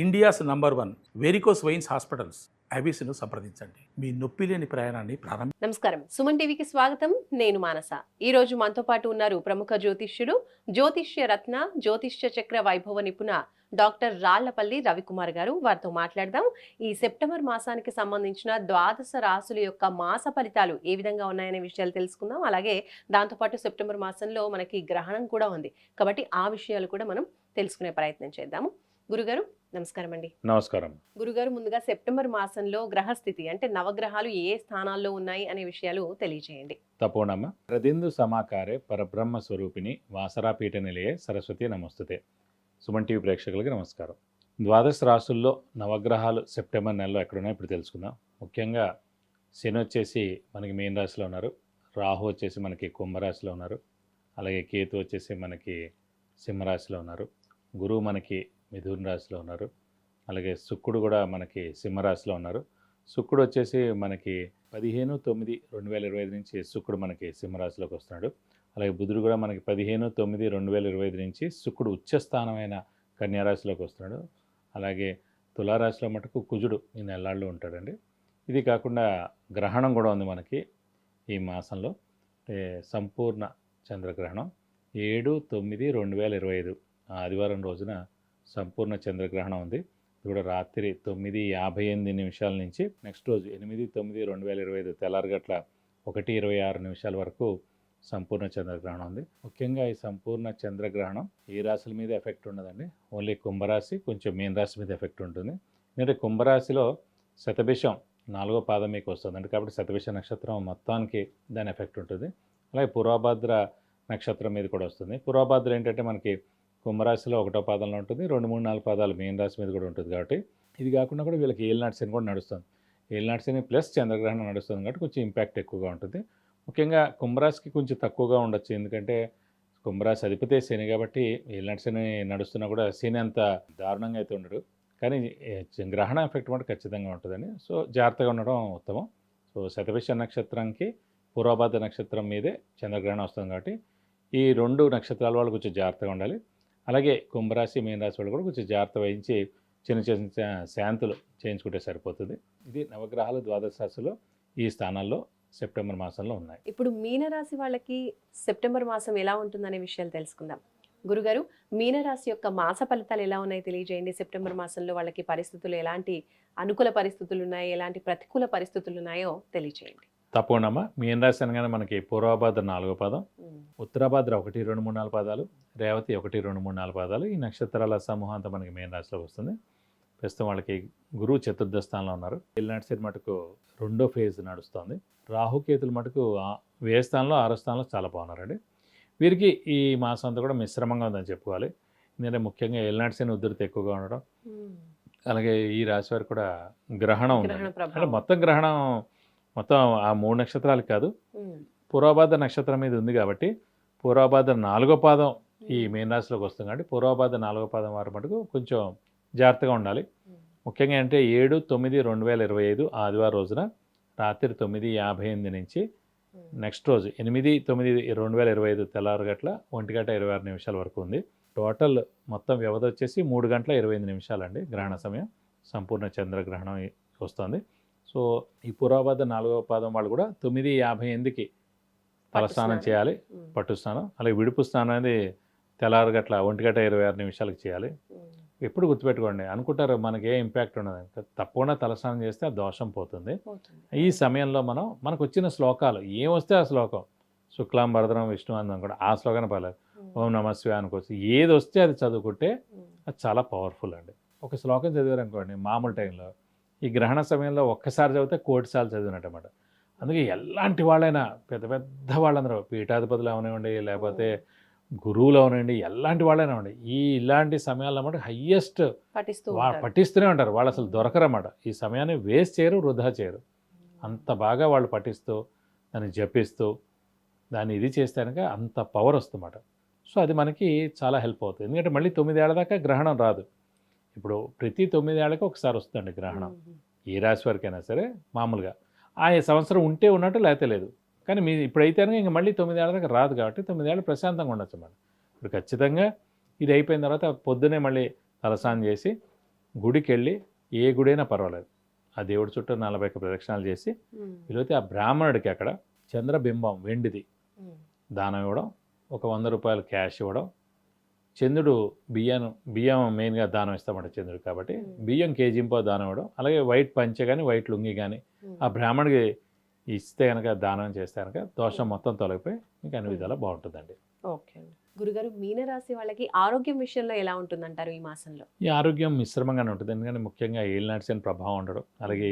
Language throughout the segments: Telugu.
India's number 1 varicose veins hospitals అబిస్ను సంప్రదించండి. మీ నొప్పి లేని ప్రయాణాన్ని నమస్కారం, సుమన్ టీవీకి స్వాగతం. నేను మానస. ఈ రోజు మనతో పాటు ఉన్నారు ప్రముఖ జ్యోతిష్యుడు, జ్యోతిష్య రత్న, జ్యోతిష్య చక్ర వైభవ నిపుణ డాక్టర్ రాళ్లపల్లి రవికుమార్ గారు. వారితో మాట్లాడదాం. ఈ సెప్టెంబర్ మాసానికి సంబంధించిన ద్వాదశ రాశుల యొక్క మాస ఫలితాలు ఏ విధంగా ఉన్నాయనే విషయాలు తెలుసుకుందాం. అలాగే దాంతోపాటు సెప్టెంబర్ మాసంలో మనకి గ్రహణం కూడా ఉంది కాబట్టి ఆ విషయాలు కూడా మనం తెలుసుకునే ప్రయత్నం చేద్దాము. గురుగారు నమస్కారం అండి. నమస్కారం గురుగారు, ముందుగా సెప్టెంబర్ మాసంలో గ్రహస్థితి అంటే నవగ్రహాలు ఏ స్థానాల్లో ఉన్నాయి అనే విషయాలు తెలియజేయండి. తపోనమ్మ ప్రదిందు సమాకారే పరబ్రహ్మ స్వరూపిణి వాసరాపీఠ నిలయే సరస్వతి నమస్తుతే. సుమన్ టీవీ ప్రేక్షకులకి నమస్కారం. ద్వాదశ రాశుల్లో నవగ్రహాలు సెప్టెంబర్ నెలలో ఎక్కడున్నాయో ఇప్పుడు తెలుసుకుందాం. ముఖ్యంగా శని వచ్చేసి మనకి మీన రాశిలో ఉన్నారు, రాహు వచ్చేసి మనకి కుంభరాశిలో ఉన్నారు, అలాగే కేతు వచ్చేసి మనకి సింహరాశిలో ఉన్నారు, గురువు మనకి మిథున రాశిలో ఉన్నారు, అలాగే శుక్రుడు కూడా మనకి సింహరాశిలో ఉన్నారు. శుక్రుడు వచ్చేసి మనకి 15/9/2025 నుంచి శుక్రుడు మనకి సింహరాశిలోకి వస్తున్నాడు. అలాగే బుధుడు కూడా మనకి 15/9/2025 నుంచి శుక్రుడు ఉచ్చస్థానమైన కన్యారాశిలోకి వస్తున్నాడు. అలాగే తులారాశిలో మటుకు కుజుడు ఈ నెలల్లో ఉంటాడండి. ఇది కాకుండా గ్రహణం కూడా ఉంది మనకి ఈ మాసంలో. సంపూర్ణ చంద్రగ్రహణం 7/9/2025 ఆదివారం రోజున సంపూర్ణ చంద్రగ్రహణం ఉంది. ఇది కూడా రాత్రి 9:58 నుంచి నెక్స్ట్ రోజు 8/9/2025 తెల్లారగట్ల 1:26 వరకు సంపూర్ణ చంద్రగ్రహణం ఉంది. ముఖ్యంగా ఈ సంపూర్ణ చంద్రగ్రహణం ఏ రాశుల మీద ఎఫెక్ట్ ఉండదండి, ఓన్లీ కుంభరాశి కొంచెం మీన రాశి మీద ఎఫెక్ట్ ఉంటుంది. ఎందుకంటే కుంభరాశిలో శతభిషం 4వ పాదం మీకు వస్తుందండి, కాబట్టి శతభిష నక్షత్రం మొత్తానికి దాని ఎఫెక్ట్ ఉంటుంది. అలాగే పూర్వభాద్ర నక్షత్రం మీద కూడా వస్తుంది. పూర్వభాద్ర ఏంటంటే మనకి కుంభరాశిలో 1వ పాదంలో ఉంటుంది, 2, 3, 4 పాదాలు మీన రాశి మీద కూడా ఉంటుంది. కాబట్టి ఇది కాకుండా కూడా వీళ్ళకి ఏలినాటి శని కూడా నడుస్తుంది. ఏలినాటి శని ప్లస్ చంద్రగ్రహణం నడుస్తుంది కాబట్టి కొంచెం ఇంపాక్ట్ ఎక్కువగా ఉంటుంది. ముఖ్యంగా కుంభరాశికి కొంచెం తక్కువగా ఉండొచ్చు, ఎందుకంటే కుంభరాశి అధిపతే శని కాబట్టి ఏలినాటి శని నడుస్తున్నా కూడా శని అంత దారుణంగా అయితే ఉండడు, కానీ గ్రహణ ఎఫెక్ట్ కూడా ఖచ్చితంగా ఉంటుందని. సో జాగ్రత్తగా ఉండడం ఉత్తమం. సో శతభిష నక్షత్రానికి పూర్వభాద్ర నక్షత్రం మీదే చంద్రగ్రహణం వస్తుంది కాబట్టి ఈ 2 నక్షత్రాల వాళ్ళు కొంచెం జాగ్రత్తగా ఉండాలి. అలాగే కుంభరాశి మీన రాశి వాళ్ళు కూడా కొంచెం జాగ్రత్త వహించి చిన్న చిన్న శాంతులు చేయించుకుంటే సరిపోతుంది. ఇది నవగ్రహాలు ద్వాదశ రాశిలో ఈ స్థానాల్లో సెప్టెంబర్ మాసంలో ఉన్నాయి. ఇప్పుడు మీనరాశి వాళ్ళకి సెప్టెంబర్ మాసం ఎలా ఉంటుందనే విషయాలు తెలుసుకుందాం. గురుగారు, మీనరాశి యొక్క మాస ఫలితాలు ఎలా ఉన్నాయో తెలియజేయండి. సెప్టెంబర్ మాసంలో వాళ్ళకి పరిస్థితులు ఎలాంటి అనుకూల పరిస్థితులు ఉన్నాయి, ఎలాంటి ప్రతికూల పరిస్థితులు ఉన్నాయో తెలియజేయండి. తప్పకుండా. మీన రాశి అనగానే మనకి పూర్వభాద్ర 4వ పాదం, ఉత్తరాభాద్ర 1, 2, 3, 4 పాదాలు, రేవతి 1, 2, 3, 4 పాదాలు. ఈ నక్షత్రాల సమూహం అంతా మనకి మీన రాశిలోకి వస్తుంది. ప్రస్తుతం వాళ్ళకి గురువు చతుర్థ స్థానంలో ఉన్నారు. ఏలినాటి శని మటుకు 2వ ఫేజ్ నడుస్తుంది. రాహుకేతులు మటుకు వ్యయ స్థానంలో 6వ స్థానంలో చాలా బాగున్నారండి. వీరికి ఈ మాసం అంతా కూడా మిశ్రమంగా ఉందని చెప్పుకోవాలి. ఎందుకంటే ముఖ్యంగా ఏలినాటి శని ఉధృతి ఎక్కువగా ఉండడం, అలాగే ఈ రాశి వారికి కూడా గ్రహణం ఉంది. అంటే మొత్తం గ్రహణం మొత్తం ఆ 3 నక్షత్రాలకు కాదు, పూర్వభాద్ర నక్షత్రం మీద ఉంది కాబట్టి పూర్వభాద్ర 4వ పాదం ఈ మీన రాశిలోకి వస్తుంది. కాబట్టి పూర్వభాద్ర 4వ పాదం వారి మటుకు కొంచెం జాగ్రత్తగా ఉండాలి. ముఖ్యంగా అంటే 7/9/2025 ఆదివారం రోజున రాత్రి 9:58 నుంచి నెక్స్ట్ రోజు 8/9/2025 తెల్లారగట్ల 1:26 వరకు ఉంది. టోటల్ మొత్తం వ్యవధి వచ్చేసి 3:25 అండి గ్రహణ సమయం. సంపూర్ణ చంద్రగ్రహణం వస్తుంది. సో ఈ పూర్వభాద్ర 4వ పాదం వాళ్ళు కూడా 9:58కి తలస్నానం చేయాలి, పట్టు స్నానం. అలాగే విడుపు స్నానం అనేది తెల్లారగట్ల 1:26 చేయాలి. ఎప్పుడు గుర్తుపెట్టుకోండి, అనుకుంటారు మనకి ఏ ఇంపాక్ట్ ఉండదు, తప్పకుండా తలస్నానం చేస్తే ఆ దోషం పోతుంది. ఈ సమయంలో మనకు వచ్చిన శ్లోకాలు ఏమొస్తే ఆ శ్లోకం, శుక్లాం వరదరం విష్ణు అందం కూడా ఆ శ్లోకాన్ని పర్లేదు, ఓం నమ శివాయ అనుకోవచ్చు, ఏది వస్తే అది చదువుకుంటే అది చాలా పవర్ఫుల్ అండి. ఒక శ్లోకం చదివారు అనుకోండి మామూలు టైంలో, ఈ గ్రహణ సమయంలో ఒక్కసారి చదివితే 1,000 సార్లు చదివినట్టమాట. అందుకే ఎలాంటి వాళ్ళైనా పెద్ద పెద్ద వాళ్ళందరూ పీఠాధిపతులు అవనివ్వండి, లేకపోతే గురువులు అవనండి, ఎలాంటి వాళ్ళైనా ఉండి ఇలాంటి సమయాల్లో అన్నమాట హయ్యెస్ట్ పఠిస్తూనే ఉంటారు. వాళ్ళు అసలు దొరకరన్నమాట. ఈ సమయాన్ని వేస్ట్ చేయరు, వృధా చేయరు. అంత బాగా వాళ్ళు పఠిస్తూ దాన్ని జపిస్తూ దాన్ని ఇది చేస్తే కనుక అంత పవర్ వస్తుందన్నమాట. సో అది మనకి చాలా హెల్ప్ అవుతుంది. ఎందుకంటే మళ్ళీ 9 ఏళ్ల దాకా గ్రహణం రాదు. ఇప్పుడు ప్రతి 9 ఏళ్ళకి ఒకసారి వస్తుందండి గ్రహణం. ఏ రాశి వరకైనా సరే మామూలుగా ఆ సంవత్సరం ఉంటే ఉన్నట్టు లేకపోతే లేదు. కానీ మీ ఇప్పుడైతే ఇంక మళ్ళీ 9 ఏళ్ళ దాకా రాదు కాబట్టి 9 ఏళ్ళు ప్రశాంతంగా ఉండొచ్చు అన్నమాట. ఇప్పుడు ఖచ్చితంగా ఇది అయిపోయిన తర్వాత పొద్దునే మళ్ళీ తలస్నానం చేసి గుడికి వెళ్ళి ఏ గుడైనా పర్వాలేదు ఆ దేవుడి చుట్టూ 41 ప్రదక్షిణాలు చేసి వీలైతే ఆ బ్రాహ్మణుడికి అక్కడ చంద్రబింబం వెండిది దానం ఇవ్వడం, ఒక 100 రూపాయలు క్యాష్ ఇవ్వడం, చంద్రుడు బియ్యం మెయిన్గా దానం ఇస్తామంట చంద్రుడు కాబట్టి బియ్యం కేజీంపో దానం ఇవ్వడం, అలాగే వైట్ పంచె కానీ వైట్ లుంగి కానీ ఆ బ్రాహ్మణుడికి ఇస్తే కనుక దానం చేస్తే కనుక దోషం మొత్తం తొలగిపోయి మీకు అన్ని విధాలా బాగుంటుందండి. ఓకే అండి. గురుగారు, మీనరాశి వాళ్ళకి ఆరోగ్యం విషయంలో ఎలా ఉంటుందంటారు ఈ మాసంలో? ఈ ఆరోగ్యం మిశ్రమంగానే ఉంటుంది, ఎందుకంటే ముఖ్యంగా ఏలినాటి శని ప్రభావం ఉండడం, అలాగే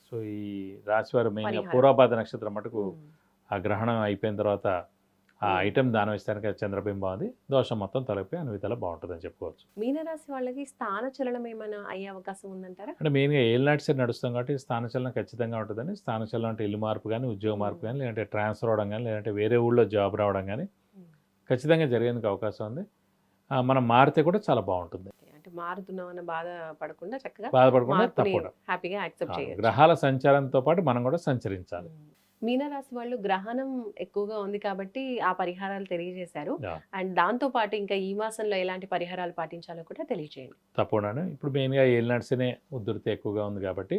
సో ఈ రాశి వారు మెయిన్గా పరిహారం. పూర్వభాద్ర నక్షత్రం మటుకు ఆ గ్రహణం అయిపోయిన తర్వాత ఆ ఐటెం దానం ఇస్తానికి చంద్రబింబం అది దోషం మొత్తం తొలగిపోయి అన్ని విధాలా బాగుంటుందని చెప్పుకోవచ్చు. మీనరాశి వాళ్ళకి స్థానచలనం ఏమైనా అయ్యే అవకాశం ఉందంటారా? అంటే మెయిన్గా ఏలినాటి శని నడుస్తాం కాబట్టి స్థానచలనం ఖచ్చితంగా ఉంటుందని. స్థానచలనం అంటే ఇల్లు మార్పు కానీ, ఉద్యోగ మార్పు కానీ, లేదంటే ట్రాన్స్ఫర్ అవడం కానీ, లేదంటే వేరే ఊళ్ళో జాబ్ రావడం కానీ ఖచ్చితంగా జరిగేందుకు అవకాశం ఉంది. మనం మారితే కూడా చాలా బాగుంటుంది. అంటే మారుతున్నామన్న బాధ పడకుండా చక్కగా బాధపడకుండా మార్పుని తప్పకుండా హ్యాపీగా యాక్సెప్ట్ చేయొచ్చు. గ్రహాల సంచారంతో పాటు మనం కూడా సంచరించాలి. మీనరాశి వాళ్ళు గ్రహణం ఎక్కువగా ఉంది కాబట్టి ఆ పరిహారాలు తెలియజేశారు. యా. అండ్ దాంతో పాటు ఇంకా ఈ మాసంలో ఎలాంటి పరిహారాలు పాటించాలో కూడా తెలియజేయండి. తప్పకుండా. ఇప్పుడు మెయిన్గా ఏలినాటి శని ఉధృతి ఎక్కువగా ఉంది కాబట్టి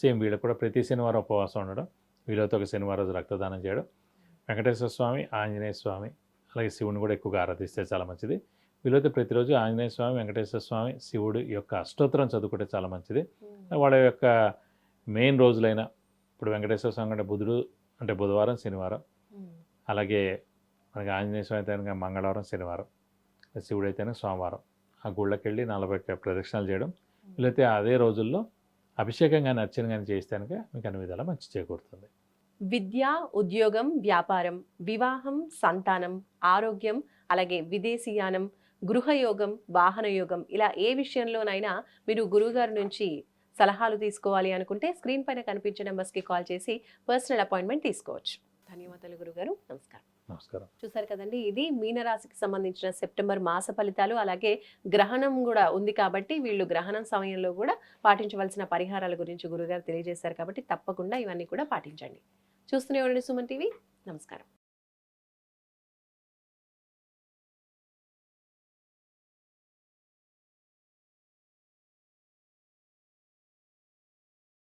సేమ్ వీళ్ళకి కూడా ప్రతి శనివారం ఉపవాసం ఉండడం, వీళ్ళతో ఒక శనివారం రోజు రక్తదానం చేయడం, వెంకటేశ్వర స్వామి, ఆంజనేయ స్వామి, అలాగే శివుని కూడా ఎక్కువగా ఆరాధిస్తే చాలా మంచిది. వీళ్ళైతే ప్రతిరోజు ఆంజనేయ స్వామి, వెంకటేశ్వర స్వామి, శివుడు యొక్క అష్టోత్తరం చదువుకుంటే చాలా మంచిది. వాళ్ళ యొక్క మెయిన్ రోజులైన ఇప్పుడు వెంకటేశ్వర స్వామి అంటే బుధుడు అంటే బుధవారం, శనివారం, అలాగే మనకి ఆంజనేయ స్వామి అయితే కనుక మంగళవారం, శనివారం, శివుడు అయితేనే సోమవారం ఆ గుళ్ళకి వెళ్ళి 41 ప్రదక్షిణాలు చేయడం, వీళ్ళైతే అదే రోజుల్లో అభిషేకం కానీ అర్చన కానీ చేస్తే కనుక మీకు అన్ని విధాలా మంచి చేకూరుతుంది. విద్య, ఉద్యోగం, వ్యాపారం, వివాహం, సంతానం, ఆరోగ్యం, అలాగే విదేశీయానం, గృహయోగం, వాహన యోగం, ఇలా ఏ విషయంలోనైనా మీరు గురువుగారి నుంచి సలహాలు తీసుకోవాలి అనుకుంటే స్క్రీన్ పైన కనిపించే నెంబర్స్కి కాల్ చేసి పర్సనల్ అపాయింట్మెంట్ తీసుకోవచ్చు. ధన్యవాదాలు గురుగారు. నమస్కారం. నమస్కారం. చూసారు కదండి, ఇది మీనరాశికి సంబంధించిన సెప్టెంబర్ మాస ఫలితాలు. అలాగే గ్రహణం కూడా ఉంది కాబట్టి వీళ్ళు గ్రహణం సమయంలో కూడా పాటించవలసిన పరిహారాల గురించి గురుగారు తెలియజేశారు కాబట్టి తప్పకుండా ఇవన్నీ కూడా పాటించండి. చూస్తూనే ఉండండి సుమన్ టీవీ. నమస్కారం.